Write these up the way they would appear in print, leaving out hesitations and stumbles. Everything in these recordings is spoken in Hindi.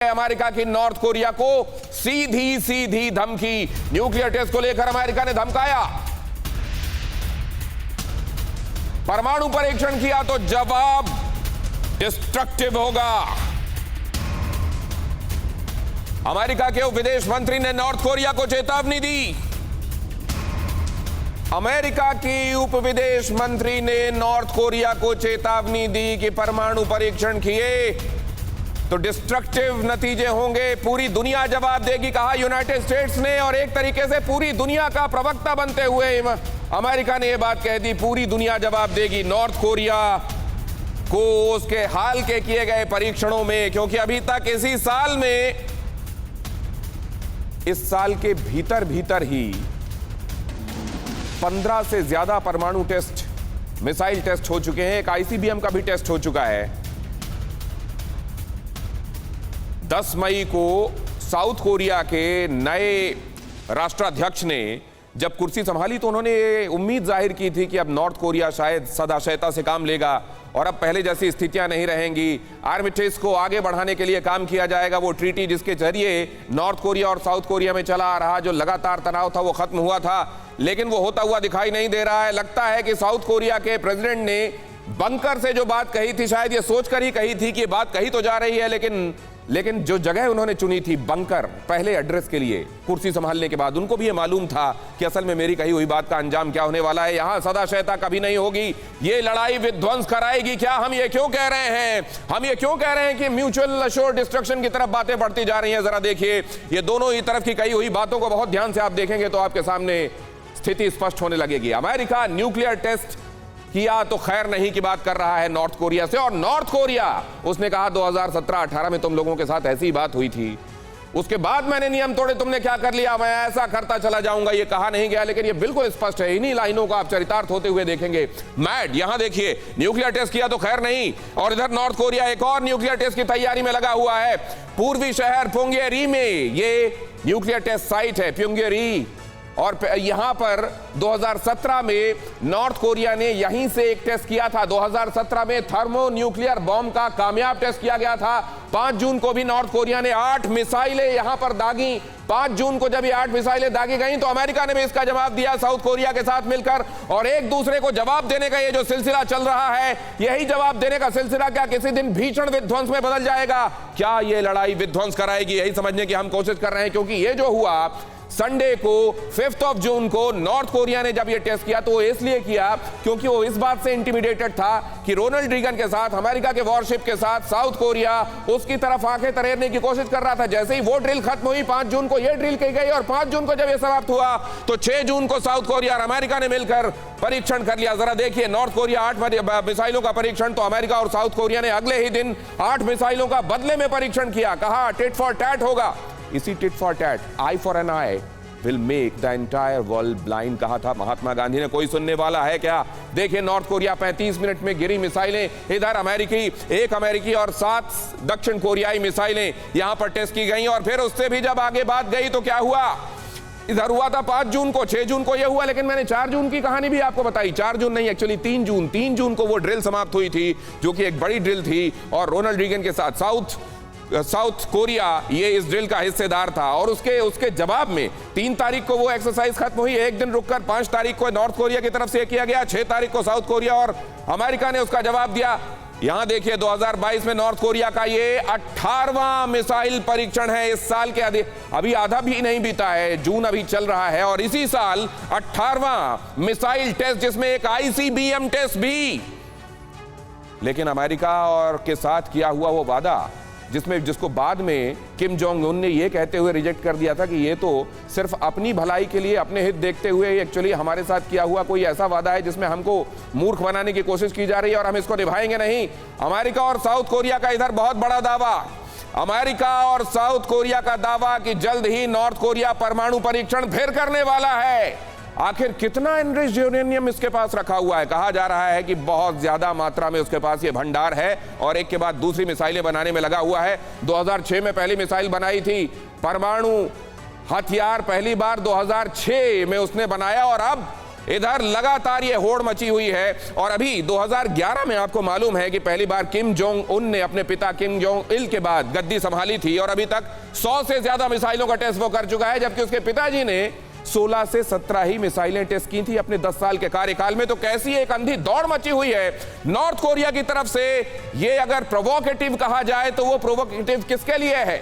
अमेरिका की नॉर्थ कोरिया को सीधी सीधी धमकी। न्यूक्लियर टेस्ट को लेकर अमेरिका ने धमकाया, परमाणु परीक्षण किया तो जवाब डिस्ट्रक्टिव होगा। अमेरिका के उप विदेश मंत्री ने नॉर्थ कोरिया को चेतावनी दी। अमेरिका की उप विदेश मंत्री ने नॉर्थ कोरिया को चेतावनी दी कि परमाणु परीक्षण किए तो डिस्ट्रक्टिव नतीजे होंगे, पूरी दुनिया जवाब देगी, कहा यूनाइटेड स्टेट्स ने। और एक तरीके से पूरी दुनिया का प्रवक्ता बनते हुए अमेरिका ने यह बात कह दी, पूरी दुनिया जवाब देगी नॉर्थ कोरिया को उसके हाल के किए गए परीक्षणों में, क्योंकि अभी तक इसी साल में, इस साल के भीतर भीतर ही 15 से ज्यादा परमाणु टेस्ट, मिसाइल टेस्ट हो चुके हैं। एक आईसीबीएम का भी टेस्ट हो चुका है। 10 मई को साउथ कोरिया के नए राष्ट्राध्यक्ष ने जब कुर्सी संभाली तो उन्होंने उम्मीद जाहिर की थी कि अब नॉर्थ कोरिया शायद सदाशयता से काम लेगा और अब पहले जैसी स्थितियां नहीं रहेंगी। आर्मिस्टिस को आगे बढ़ाने के लिए काम किया जाएगा, वो ट्रीटी जिसके जरिए नॉर्थ कोरिया और साउथ कोरिया में चला आ रहा जो लगातार तनाव था वो खत्म हुआ था, लेकिन वो होता हुआ दिखाई नहीं दे रहा है। लगता है कि साउथ कोरिया के प्रेसिडेंट ने बंकर से जो बात कही थी, शायद ये सोचकर ही कही थी कि ये बात कही तो जा रही है, लेकिन जो जगह उन्होंने चुनी थी बंकर पहले एड्रेस के लिए कुर्सी संभालने के बाद, उनको भी ये मालूम था कि असल में मेरी कही हुई बात का अंजाम क्या होने वाला है। यहां सदाशयता कभी नहीं होगी, ये लड़ाई विध्वंस कराएगी। क्या हम ये क्यों कह रहे हैं? हम ये क्यों कह रहे हैं कि म्यूचुअल अश्योर्ड डिस्ट्रक्शन की तरफ बातें बढ़ती जा रही हैं? जरा देखिए, ये दोनों ही तरफ की कही हुई बातों को बहुत ध्यान से आप देखेंगे तो आपके सामने स्थिति स्पष्ट होने लगेगी। अमेरिका न्यूक्लियर टेस्ट किया तो खैर नहीं की बात कर रहा है नॉर्थ कोरिया से, और नॉर्थ कोरिया उसने कहा 2017-18 में तुम लोगों के साथ ऐसी बात हुई थी, उसके बाद मैंने नियम तोड़े, तुमने क्या कर लिया, मैं ऐसा करता चला जाऊंगा। ये कहा नहीं गया, लेकिन ये बिल्कुल स्पष्ट है। इन्हीं लाइनों का आप चरितार्थ होते हुए देखेंगे। मैड, यहां देखिए, न्यूक्लियर टेस्ट किया तो खैर नहीं, और इधर नॉर्थ कोरिया एक और न्यूक्लियर टेस्ट की तैयारी में लगा हुआ है। पूर्वी शहर प्योंगयरी में ये न्यूक्लियर टेस्ट साइट है, प्योंगयरी, और यहां पर 2017 में नॉर्थ कोरिया ने यहीं से एक टेस्ट किया था। 2017 में थर्मो न्यूक्लियर बॉम्ब का कामयाब टेस्ट किया गया था। 5 जून को भी नॉर्थ कोरिया ने 8 मिसाइलें यहां पर दागी। 5 जून को जब ये 8 मिसाइलें दागी गई तो अमेरिका ने भी इसका जवाब दिया साउथ कोरिया के साथ मिलकर, और एक दूसरे को जवाब देने का ये जो सिलसिला चल रहा है, यही जवाब देने का सिलसिला क्या किसी दिन भीषण विध्वंस में बदल जाएगा? क्या ये लड़ाई विध्वंस कराएगी? यही समझने की हम कोशिश कर रहे हैं, क्योंकि ये जो हुआ संडे को 5 जून को नॉर्थ कोरिया ने जब ये टेस्ट किया तो वो इसलिए किया क्योंकि वो इस बात से इंटिमिडेटेड था कि रोनाल्ड रीगन के साथ, अमेरिका के वॉरशिप के साथ साउथ कोरिया उसकी तरफ आंखें तरेरने की कोशिश कर रहा था। जैसे ही वो ड्रिल खत्म हुई, 5 जून को ये ड्रिल की गई, और 5 जून को जब ये समाप्त हुआ तो 6 जून को साउथ कोरिया और अमेरिका ने मिलकर परीक्षण कर लिया। जरा देखिए, नॉर्थ कोरिया 8 मिसाइलों का परीक्षण, तो अमेरिका और साउथ कोरिया ने अगले ही दिन 8 मिसाइलों का बदले में परीक्षण किया। कहा टिट फॉर टैट होगा। इसी tit for tat, eye for an eye will make the entire world blind, कहा था महात्मा गांधी ने। कोई सुनने वाला है क्या? देखिए, नॉर्थ कोरिया 35 मिनट में गिरी मिसाइलें, इधर एक अमेरिकी और 7 दक्षिण कोरियाई मिसाइलें यहां पर टेस्ट की गई, और फिर उससे भी जब आगे बात गई तो क्या हुआ? इधर हुआ था 5 जून को, 6 जून को यह हुआ, लेकिन मैंने 4 जून की कहानी भी आपको बताई। 4 जून नहीं, एक्चुअली 3 जून को वो ड्रिल समाप्त हुई थी, जो कि एक बड़ी ड्रिल थी, और रोनाल्ड रीगन के साथ साउथ कोरिया ये इस ड्रिल का हिस्सेदार था। और उसके जवाब में 3 तारीख को वो एक्सरसाइज खत्म हुई, एक दिन रुककर 5 तारीख को नॉर्थ कोरिया की तरफ से किया गया, 6 तारीख को साउथ कोरिया और अमेरिका ने उसका जवाब दिया। यहां देखिए, 2022 में नॉर्थ कोरिया का ये 18वां मिसाइल परीक्षण है इस साल के। अभी आधा भी नहीं बीता है, जून अभी चल रहा है, और इसी साल 18वां मिसाइल टेस्ट, जिसमें एक आईसीबीएम टेस्ट भी। लेकिन अमेरिका और के साथ किया हुआ वो वादा, जिसको बाद में किम जोंग उन ने ये कहते हुए रिजेक्ट कर दिया था कि ये तो सिर्फ अपनी भलाई के लिए, अपने हित देखते हुए एक्चुअली हमारे साथ किया हुआ कोई ऐसा वादा है जिसमें हमको मूर्ख बनाने की कोशिश की जा रही है और हम इसको निभाएंगे नहीं। अमेरिका और साउथ कोरिया का इधर बहुत बड़ा दावा, अमेरिका और साउथ कोरिया का दावा कि जल्द ही नॉर्थ कोरिया परमाणु परीक्षण फिर करने वाला है। आखिर कितना एनरिच्ड यूरेनियम इसके पास रखा हुआ है? कहा जा रहा है कि बहुत ज्यादा मात्रा में उसके पास ये भंडार है, और एक के बाद दूसरी मिसाइलें बनाने में लगा हुआ है। 2006 में पहली मिसाइल बनाई थी, परमाणु हथियार पहली बार 2006 में उसने बनाया, और अब इधर लगातार ये होड़ मची हुई है और अभी 2011 में आपको मालूम है कि पहली बार किम जोंग उन ने अपने पिता किम जोंग इल के बाद गद्दी संभाली थी और अभी तक 100 से ज्यादा मिसाइलों का टेस्ट वो कर चुका है, जबकि उसके पिताजी ने 16 से 17 ही मिसाइलें टेस्ट की थी अपने 10 साल के कार्यकाल में। तो कैसी एक अंधी दौड़ मची हुई है नॉर्थ कोरिया की तरफ से। ये अगर प्रोवोकेटिव कहा जाए तो वो प्रोवोकेटिव किसके लिए है?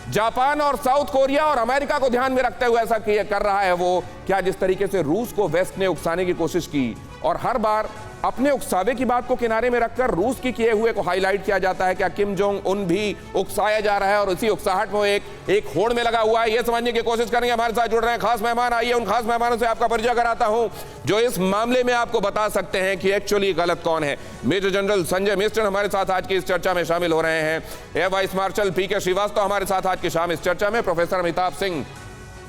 जापान और साउथ कोरिया और अमेरिका को ध्यान में रखते हुए ऐसा कर रहा है वो। क्या जिस तरीके से रूस को वेस्ट ने उकसाने की कोशिश की और हर बार अपने उकसावे की बात को किनारे में रखकर रूस की किए हुए को हाईलाइट किया जाता है, क्या किम जोंग उन भी उकसाया जा रहा है और उसी उकसाहट में एक होड़ में लगा हुआ है? ये समझने की कोशिश करेंगे। हमारे साथ जुड़ रहे हैं खास मेहमान। आइए उन खास मेहमानों से आपका परिचय कराता हूं जो इस मामले में आपको बता सकते हैं कि एक्चुअली गलत कौन है। मेजर जनरल संजय मिस्टर हमारे साथ आज की इस चर्चा में शामिल हो रहे हैं। एयर वाइस मार्शल पीके श्रीवास्तव हमारे साथ आज की शाम इस चर्चा में। Professor Amitabh Singh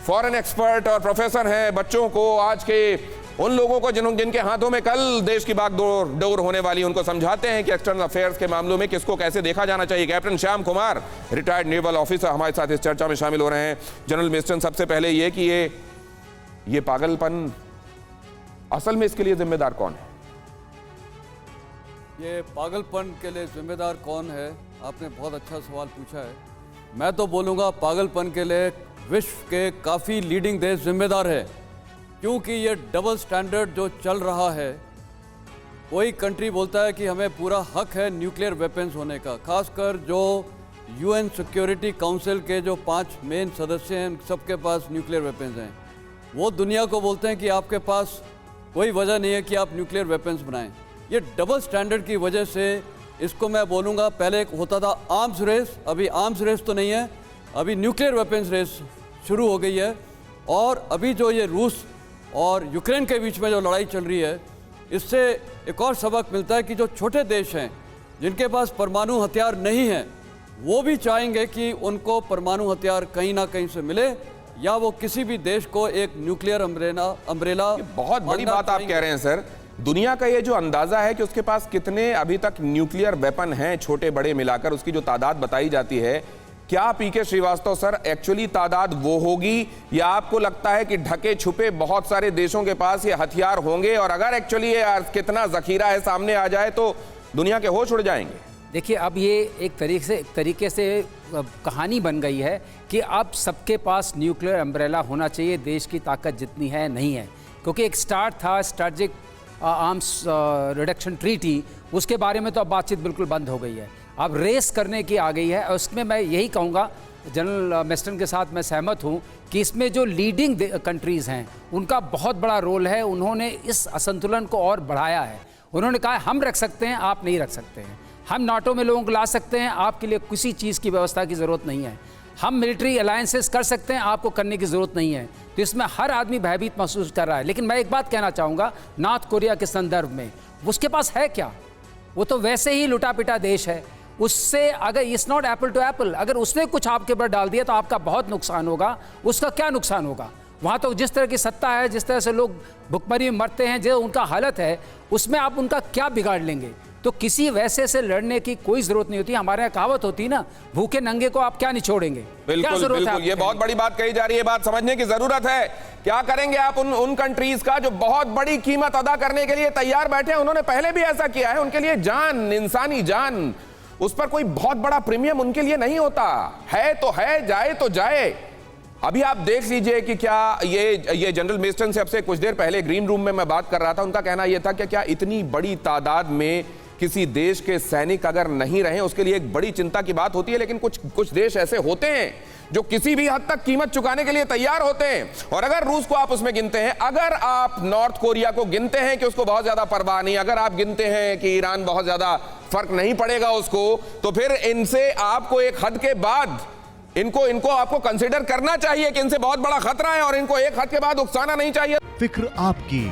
foreign expert और प्रोफेसर हैं बच्चों को, आज के उन लोगों को जिनके हाथों में कल देश की बागडोर होने वाली, उनको समझाते हैं कि एक्सटर्नल अफेयर्स के मामलों में किसको कैसे देखा जाना चाहिए। Captain Shyam Kumar retired naval officer हमारे साथ इस चर्चा में शामिल हो रहे हैं। जनरल मिस्टन, सबसे पहले ये कि ये पागलपन असल में इसके लिए जिम्मेदार कौन है? ये पागलपन के लिए जिम्मेदार कौन है, आपने बहुत अच्छा सवाल पूछा है। मैं तो बोलूँगा पागलपन के लिए विश्व के काफ़ी लीडिंग देश जिम्मेदार है, क्योंकि ये डबल स्टैंडर्ड जो चल रहा है। कोई कंट्री बोलता है कि हमें पूरा हक है न्यूक्लियर वेपन्स होने का, खासकर जो यूएन सिक्योरिटी काउंसिल के जो 5 मेन सदस्य हैं सबके पास न्यूक्लियर वेपन्स हैं। वो दुनिया को बोलते हैं कि आपके पास कोई वजह नहीं है कि आप न्यूक्लियर वेपन्स बनाएं। ये डबल स्टैंडर्ड की वजह से इसको मैं बोलूँगा, पहले एक होता था आर्म्स रेस, अभी आर्म्स रेस तो नहीं है, अभी न्यूक्लियर वेपन्स रेस शुरू हो गई है। और अभी जो ये रूस और यूक्रेन के बीच में जो लड़ाई चल रही है, इससे एक और सबक मिलता है कि जो छोटे देश हैं जिनके पास परमाणु हथियार नहीं है, वो भी चाहेंगे कि उनको परमाणु हथियार कहीं ना कहीं से मिले या वो किसी भी देश को एक न्यूक्लियर अम्ब्रेला। बहुत बड़ी बात आप कह रहे हैं सर। दुनिया का ये जो अंदाजा है कि उसके पास कितने अभी तक न्यूक्लियर वेपन हैं छोटे बड़े मिलाकर, उसकी जो तादाद बताई जाती है, क्या पीके श्रीवास्तव सर एक्चुअली तादाद वो होगी या आपको लगता है कि ढके छुपे बहुत सारे देशों के पास ये हथियार होंगे और अगर एक्चुअली ये कितना जखीरा है सामने आ जाए तो दुनिया के होश उड़ जाएंगे? देखिए, अब ये एक तरीके से कहानी बन गई है कि अब सबके पास न्यूक्लियर अम्ब्रेला होना चाहिए, देश की ताकत जितनी है नहीं है। क्योंकि एक स्टार्ट था स्ट्रेटेजिक आर्म्स रिडक्शन ट्रीटी, उसके बारे में तो अब बातचीत बिल्कुल बंद हो गई है। अब रेस करने की आ गई है और उसमें मैं यही कहूँगा, जनरल मिस्टन के साथ मैं सहमत हूँ कि इसमें जो लीडिंग कंट्रीज़ हैं उनका बहुत बड़ा रोल है। उन्होंने इस असंतुलन को और बढ़ाया है। उन्होंने कहा हम रख सकते हैं, आप नहीं रख सकते हैं। हम नाटो में लोगों को ला सकते हैं, आपके लिए किसी चीज़ की व्यवस्था की ज़रूरत नहीं है। हम मिलिट्री अलायंसेस कर सकते हैं, आपको करने की ज़रूरत नहीं है। तो इसमें हर आदमी भयभीत महसूस कर रहा है। लेकिन मैं एक बात कहना चाहूँगा नॉर्थ कोरिया के संदर्भ में, उसके पास है क्या? वो तो वैसे ही लुटा पिटा देश है। उससे अगर it's not apple to apple, अगर उसने कुछ आपके ऊपर डाल दिया तो आपका बहुत नुकसान होगा। उसका क्या नुकसान होगा? वहाँ तो जिस तरह की सत्ता है, जिस तरह से लोग भुखमरी में मरते हैं, जो उनका हालत है, उसमें आप उनका क्या बिगाड़ लेंगे? तो किसी वैसे से लड़ने की कोई जरूरत नहीं होती। हमारे यहाँ कहावत होती है ना, भूखे नंगे को आप क्या निचोड़ेंगे? बिल्कुल बिल्कुल, ये बहुत बड़ी बात कही जा रही है। बात समझने की जरूरत है। क्या करेंगे आप उन कंट्रीज का जो बहुत बड़ी कीमत अदा करने के लिए तैयार बैठे हैं? उन्होंने पहले भी ऐसा किया है। उनके लिए जान, इंसानी जान, उस पर कोई बहुत बड़ा प्रीमियम उनके लिए नहीं होता है। तो है, जाए तो जाए। अभी आप देख लीजिए कि क्या ये जनरल मिस्टन से अब से कुछ देर पहले ग्रीन रूम में मैं बात कर रहा था, उनका कहना यह था कि क्या इतनी बड़ी तादाद में किसी देश के सैनिक अगर नहीं रहे उसके लिए एक बड़ी चिंता की बात होती है। लेकिन कुछ देश ऐसे होते हैं जो किसी भी हद तक कीमत चुकाने के लिए तैयार होते हैं। और अगर रूस को आप उसमें गिनते हैं, अगर आप नॉर्थ कोरिया को गिनते हैं कि उसको बहुत ज्यादा परवाह नहीं, अगर आप गिनते हैं कि ईरान बहुत ज्यादा फर्क नहीं पड़ेगा उसको, तो फिर इनसे आपको एक हद के बाद इनको आपको कंसीडर करना चाहिए कि इनसे बहुत बड़ा खतरा है और इनको एक हद के बाद उकसाना नहीं चाहिए। फिक्र आपकी,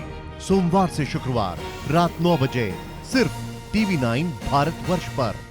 सोमवार से शुक्रवार रात 9 बजे सिर्फ TV9 भारतवर्ष पर।